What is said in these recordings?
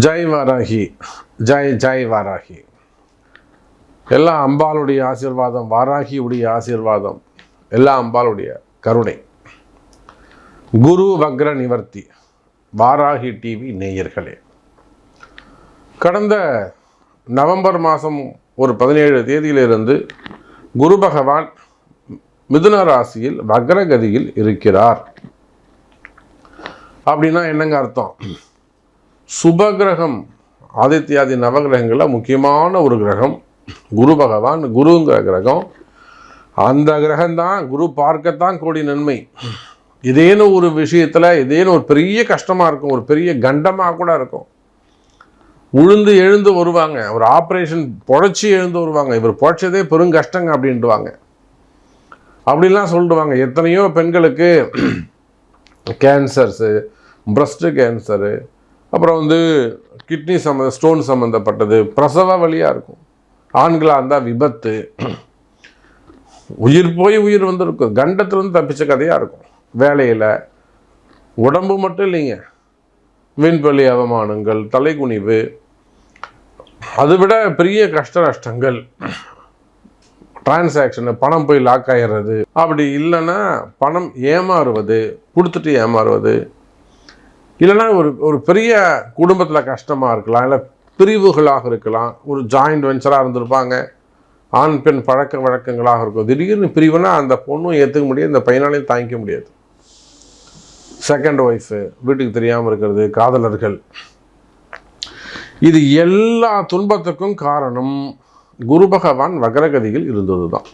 ஜெய் வாராகி, ஜெய் ஜெய் வாராகி. எல்லாம் அம்பாளுடைய ஆசீர்வாதம், வாராகியுடைய ஆசீர்வாதம், எல்லாம் அம்பாளுடைய கருணை. குரு வக்ர நிவர்த்தி வாராகி டிவி நேயர்களே, கடந்த நவம்பர் மாதம் ஒரு 17 தேதியிலிருந்து குரு பகவான் மிதுன ராசியில் வக்ரகதியில் இருக்கிறார். அப்படின்னா என்னங்க அர்த்தம்? சுபகிரகம், ஆதித்யாதி நவகிரகங்களில் முக்கியமான ஒரு கிரகம் குரு பகவான். குருங்கிற கிரகம், அந்த கிரகம்தான் குரு பார்க்கத்தான் கோடி நன்மை. இதேன்னு ஒரு விஷயத்தில் இதேன்னு ஒரு பெரிய கஷ்டமாக இருக்கும், ஒரு பெரிய கண்டமாக கூட இருக்கும். உழுந்து எழுந்து வருவாங்க, ஒரு ஆப்ரேஷன் பொழைச்சி எழுந்து வருவாங்க, இவர் பொழைச்சதே பெரும் கஷ்டங்க அப்படின்ட்டுவாங்க. அப்படின்லாம் சொல்லிடுவாங்க. எத்தனையோ பெண்களுக்கு கேன்சர்ஸு, பிரஸ்ட்டு கேன்சரு, அப்புறம் கிட்னி ஸ்டோன் சம்மந்தப்பட்டது, பிரசவ வழியாக இருக்கும். ஆண்களாக இருந்தால் விபத்து, உயிர் போய் உயிர் இருக்கும். கண்டத்துலேருந்து தப்பிச்ச கதையாக இருக்கும். வேலையில் உடம்பு மட்டும் இல்லைங்க, விண்வெளி அவமானங்கள், தலைகுனிவு, அதை விட பெரிய கஷ்ட நஷ்டங்கள், டிரான்சாக்ஷனு, பணம் போய் லாக் ஆகிடுறது, அப்படி இல்லைன்னா பணம் ஏமாறுவது, கொடுத்துட்டு ஏமாறுவது, இல்லைன்னா ஒரு பெரிய குடும்பத்தில் கஷ்டமாக இருக்கலாம், இல்லை பிரிவுகளாக இருக்கலாம், ஒரு ஜாயிண்ட் வெஞ்சராக இருந்திருப்பாங்க, ஆண் பெண் பழக்க வழக்கங்களாக இருக்கும். திடீர்னு பிரிவுனா அந்த பொண்ணும் ஏற்றுக்க முடியாது, இந்த பையனாலையும் தாங்கிக்க முடியாது. செகண்ட் ஒய்ஃபு, வீட்டுக்கு தெரியாமல் இருக்கிறது, காதலர்கள், இது எல்லா துன்பத்துக்கும் காரணம் குரு பகவான் வக்ரகதியில் இருந்தது தான்.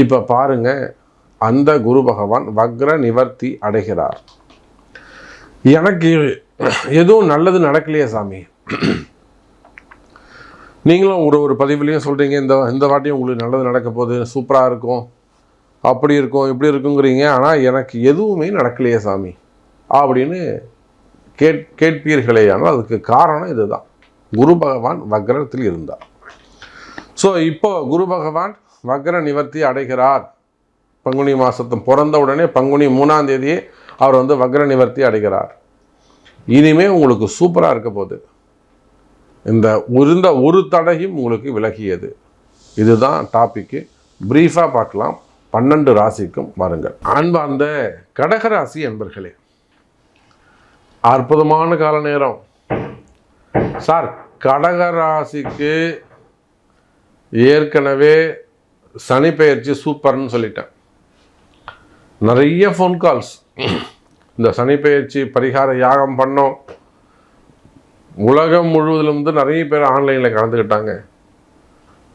இப்போ பாருங்க, அந்த குரு பகவான் வக்ர நிவர்த்தி அடைகிறார். எனக்கு எதுவும் நல்லது நடக்கலையே சாமி. நீங்களும் ஒரு பதிவுலையும் சொல்கிறீங்க, இந்த வாட்டியும் உங்களுக்கு நல்லது நடக்க போகுது, சூப்பராக இருக்கும், அப்படி இருக்கும், இப்படி இருக்குங்கிறீங்க. ஆனால் எனக்கு எதுவுமே நடக்கலையே சாமி அப்படின்னு கேட்பீர்களே. ஆனால் அதுக்கு காரணம் இதுதான், குரு பகவான் வக்ரத்தில் இருந்தார். ஸோ இப்போ குரு பகவான் வக்ர நிவர்த்தி அடைகிறார். பங்குனி மாதத்தை பிறந்த உடனே பங்குனி 3ஆம் தேதியே அவர் வக்ர நிவர்த்தி அடைகிறார். இனிமே உங்களுக்கு சூப்பராக இருக்க போகுது. இந்த இருந்த ஒரு தடையும் உங்களுக்கு விலகியது. இதுதான் டாபிக்கு. பிரீஃபாக பார்க்கலாம். 12 ராசிக்கும் வாருங்கள். அன்பார்ந்த கடகராசி என்பர்களே, அற்புதமான கால நேரம் சார். கடகராசிக்கு ஏற்கனவே சனி பெயர்ச்சி சூப்பர்னு சொல்லிட்டேன். நிறைய ஃபோன் கால்ஸ், இந்த சனி பெயர்ச்சி பரிகார யாகம் பண்ணோம். உலகம் முழுவதிலிருந்து நிறைய பேர் ஆன்லைனில் கலந்துக்கிட்டாங்க.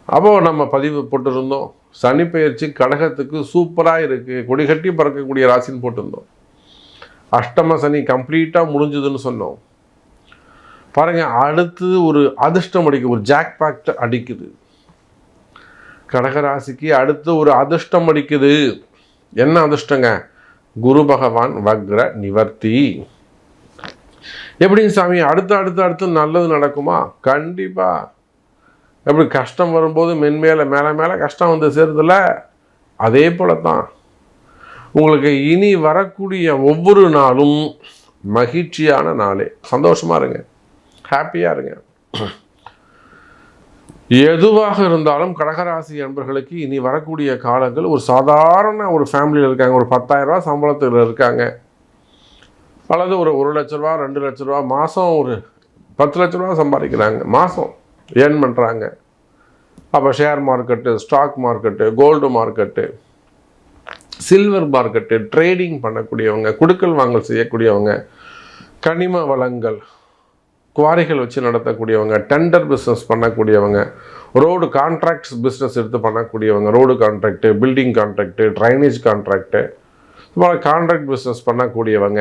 அப்போது நம்ம பதிவு போட்டிருந்தோம், சனி பெயர்ச்சி கடகத்துக்கு சூப்பராக இருக்குது, கொடி கட்டி பறக்கக்கூடிய ராசின்னு போட்டிருந்தோம். அஷ்டம சனி கம்ப்ளீட்டாக முடிஞ்சுதுன்னு சொன்னோம். பாருங்கள், அடுத்து ஒரு அதிர்ஷ்டம் அடிக்குது, ஒரு ஜாக்பாக்ட் அடிக்குது. கடகராசிக்கு அடுத்து ஒரு அதிர்ஷ்டம் அடிக்குது. என்ன அதிர்ஷ்டங்க? குரு பகவான் வக்ர நிவர்த்தி. எப்படிங்க சாமி, அடுத்து நல்லது நடக்குமா? கண்டிப்பாக. எப்படி கஷ்டம் வரும்போது மேலே மேலே கஷ்டம் சேருதில்ல, அதே போல தான் உங்களுக்கு இனி வரக்கூடிய ஒவ்வொரு நாளும் மகிழ்ச்சியான நாளே. சந்தோஷமாக இருங்க, ஹாப்பியாக இருங்க. எதுவாக இருந்தாலும் கடகராசி என்பர்களுக்கு இனி வரக்கூடிய காலங்கள், ஒரு சாதாரண ஒரு ஃபேமிலியில் இருக்காங்க, ஒரு 10,000 ரூபா சம்பளத்தில் இருக்காங்க, அல்லது ஒரு 1 லட்ச ரூபா 2 லட்ச ரூபா மாதம், ஒரு 10 லட்ச ரூபா சம்பாதிக்கிறாங்க, மாதம் ஏர்ன் பண்ணுறாங்க. அப்போ share market, stock market, gold market, silver market, trading பண்ணக்கூடியவங்க, குடுக்கல் வாங்கல் செய்யக்கூடியவங்க, கனிம வளங்கள், குவாரிகள் வச்சு நடத்தக்கூடியவங்க, டெண்டர் பிஸ்னஸ் பண்ணக்கூடியவங்க, ரோடு கான்ட்ராக்ட்ஸ் பிஸ்னஸ் எடுத்து பண்ணக்கூடியவங்க, road contract, building contract, drainage contract, contract business பண்ணக்கூடியவங்க,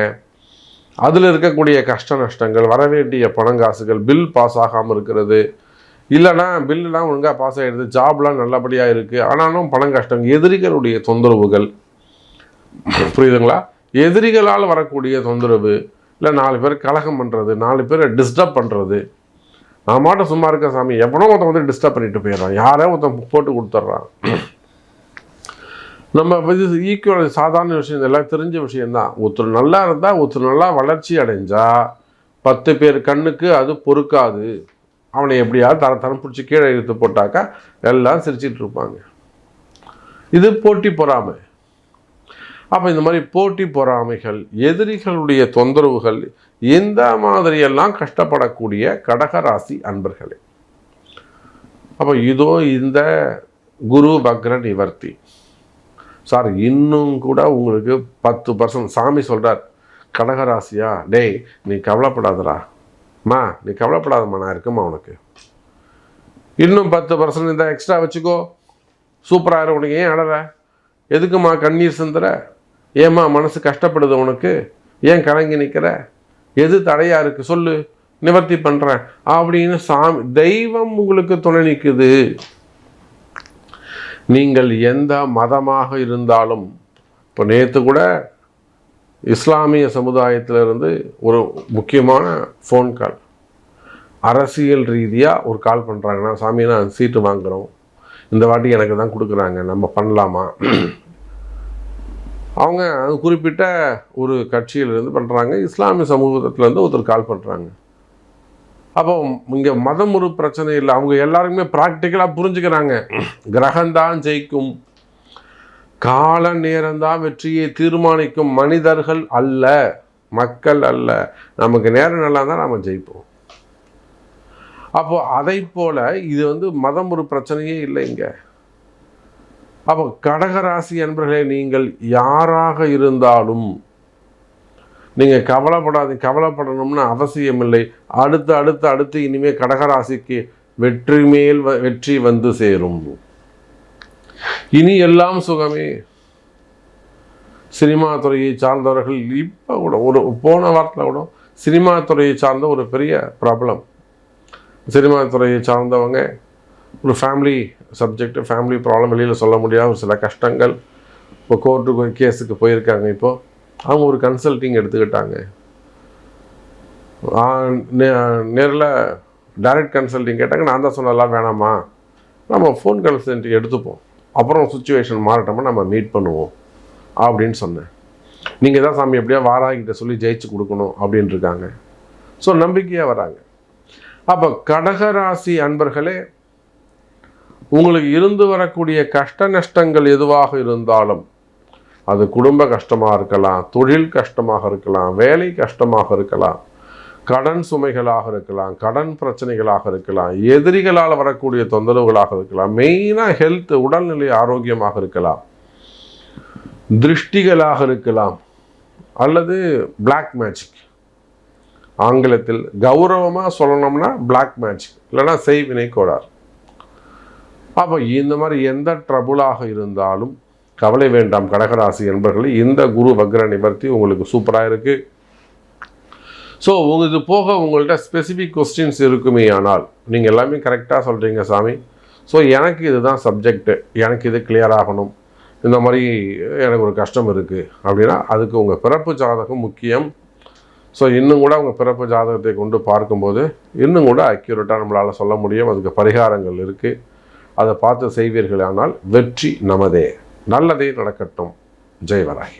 அதில் இருக்கக்கூடிய கஷ்ட நஷ்டங்கள், வரவேண்டிய பணங்காசுகள், பில் பாஸ் ஆகாமல் இருக்கிறது, இல்லைனா பில்லுலாம் ஒழுங்காக பாஸ் ஆகிடுது, ஜாப்லாம் நல்லபடியாக இருக்குது, ஆனாலும் பணம் கஷ்டம், எதிரிகளுடைய தொந்தரவுகள், புரியுதுங்களா? எதிரிகளால் வரக்கூடிய தொந்தரவு, இல்லை 4 பேர் கலகம் பண்ணுறது, 4 பேரை டிஸ்டர்ப் பண்ணுறது. நான் மாட்டம் சும்மா இருக்கேன் சாமி, எவனோ ஒருத்தன் டிஸ்டர்ப் பண்ணிட்டு போயிடுறான், யாரோ ஒருத்தன் போட்டு கொடுத்துட்றான். நம்ம ஈக்குவல் சாதாரண விஷயம், இதெல்லாம் தெரிஞ்ச விஷயந்தான். ஒருத்தர் நல்லா இருந்தால், ஒருத்தர் நல்லா வளர்ச்சி அடைஞ்சால் 10 பேர் கண்ணுக்கு அது பொறுக்காது. அவனை எப்படியாவது தரம் பிடிச்சி கீழே இழுத்து போட்டாக்கா எல்லாம் சிரிச்சிட்டு இருப்பாங்க. இது போட்டி பொறாமை. அப்போ இந்த மாதிரி போட்டி பொறாமைகள், எதிரிகளுடைய தொந்தரவுகள், எந்த மாதிரியெல்லாம் கஷ்டப்படக்கூடிய கடகராசி அன்பர்களே. அப்போ இதோ இந்த குரு வக்ர நிவர்த்தி சார் இன்னும் கூட உங்களுக்கு 10% சாமி சொல்கிறார். கடகராசியா, டேய் நீ கவலைப்படாதரா மா, நீ கவலைப்படாதம்மா, நான் இருக்குமா உனக்கு. இன்னும் 10% இந்த எக்ஸ்ட்ரா வச்சுக்கோ, சூப்பராக உனக்கு. ஏன் அழற? எதுக்குமா கண்ணீர் சிந்துற? ஏம்மா மனசு கஷ்டப்படுது உனக்கு? ஏன் கலங்கி நிற்கிற? எது தடையாக இருக்குது சொல்லு, நிவர்த்தி பண்ணுறேன் அப்படின்னு சாமி தெய்வம் உங்களுக்கு துணை நிற்குது. நீங்கள் எந்த மதமாக இருந்தாலும், இப்போ நேற்று கூட இஸ்லாமிய சமுதாயத்திலிருந்து ஒரு முக்கியமான ஃபோன் கால், அரசியல் ரீதியாக ஒரு கால் பண்ணுறாங்கன்னா, சாமி நான் சீட்டு வாங்குகிறோம், இந்த வாட்டி எனக்கு தான் கொடுக்குறாங்க, நம்ம பண்ணலாமா? அவங்க குறிப்பிட்ட ஒரு கட்சியிலேருந்து பண்ணுறாங்க, இஸ்லாமிய சமூகத்திலேருந்து ஒருத்தர் கால் பண்ணுறாங்க. அப்போ இங்கே மதம் ஒரு பிரச்சனை இல்லை, அவங்க எல்லாருக்குமே ப்ராக்டிக்கலாக புரிஞ்சுக்கிறாங்க. கிரகம்தான் ஜெயிக்கும், கால நேரம்தான் வெற்றியை தீர்மானிக்கும், மனிதர்கள் அல்ல, மக்கள் அல்ல. நமக்கு நேரம் நல்லா தான் நம்ம ஜெயிப்போம். அப்போ அதை போல இது மதம் ஒரு பிரச்சனையே இல்லை இங்கே. அப்போ கடகராசி அன்பர்களே, நீங்கள் யாராக இருந்தாலும் நீங்கள் கவலைப்படணும்னு அவசியம் இல்லை. அடுத்து இனிமேல் கடகராசிக்கு வெற்றி மேல் வெற்றி வந்து சேரும். இனி எல்லாம் சுகமே. சினிமா துறையை சார்ந்தவர்கள் இப்போ கூட போன வாரத்தில் கூட சினிமா துறையை சார்ந்த ஒரு பெரிய ப்ராப்ளம். சினிமா துறையை சார்ந்தவங்க ஒரு ஃபேமிலி சப்ஜெக்ட், ஃபேமிலி ப்ராப்ளம், வெளியில் சொல்ல முடியாத ஒரு சில கஷ்டங்கள். இப்போ கோர்ட்டுக்கு கேஸுக்கு போயிருக்காங்க. இப்போது அவங்க ஒரு கன்சல்டிங் எடுத்துக்கிட்டாங்க. நேரில் டைரக்ட் கன்சல்டிங் கேட்டாங்க. நான் தான் சொன்னதெல்லாம் வேணாமா, நம்ம ஃபோன் கன்சல்டிங் எடுத்துப்போம், அப்புறம் சுச்சுவேஷன் மாறட்டோமா நம்ம மீட் பண்ணுவோம் அப்படின்னு சொன்னேன். நீங்கள் தான் சாமி எப்படியா வாராகிட்ட சொல்லி ஜெயிச்சு கொடுக்கணும் அப்படின்னு இருக்காங்க. ஸோ நம்பிக்கையாக வராங்க. அப்போ கடகராசி அன்பர்களே, உங்களுக்கு இருந்து வரக்கூடிய கஷ்ட நஷ்டங்கள் எதுவாக இருந்தாலும், அது குடும்ப கஷ்டமாக இருக்கலாம், தொழில் கஷ்டமாக இருக்கலாம், வேலை கஷ்டமாக இருக்கலாம், கடன் சுமைகளாக இருக்கலாம், கடன் பிரச்சனைகளாக இருக்கலாம், எதிரிகளால் வரக்கூடிய தொந்தரவுகளாக இருக்கலாம், மெயினாக ஹெல்த் உடல்நிலை ஆரோக்கியமாக இருக்கலாம், திருஷ்டிகளாக இருக்கலாம், அல்லது பிளாக் மேஜிக், ஆங்கிலத்தில் கௌரவமாக சொல்லணும்னா பிளாக் மேஜிக், இல்லைன்னா செய்வினை கோளாறு. அப்போ இந்த மாதிரி எந்த ட்ரபுளாக இருந்தாலும் கவலை வேண்டாம் கடகராசி என்பவர்களே. இந்த குரு வக்ர நிவர்த்தி உங்களுக்கு சூப்பராக இருக்குது. ஸோ இது போக உங்கள்கிட்ட ஸ்பெசிஃபிக் கொஸ்டின்ஸ் இருக்குமே, ஆனால் நீங்கள் எல்லாமே கரெக்டாக சொல்கிறீங்க சாமி, ஸோ எனக்கு இதுதான் சப்ஜெக்டு, எனக்கு இது கிளியர் ஆகணும், இந்த மாதிரி எனக்கு ஒரு கஷ்டம் இருக்குது அப்படின்னா அதுக்கு உங்கள் பிறப்பு ஜாதகம் முக்கியம். ஸோ இன்னும் கூட உங்கள் பிறப்பு ஜாதகத்தை கொண்டு பார்க்கும்போது இன்னும் கூட அக்யூரேட்டாக நம்மளால் சொல்ல முடியும். அதுக்கு பரிகாரங்கள் இருக்குது, அதை பார்த்து செய்வீர்களானால் வெற்றி நமதே. நல்லதே நடக்கட்டும். ஜெய் வராகி.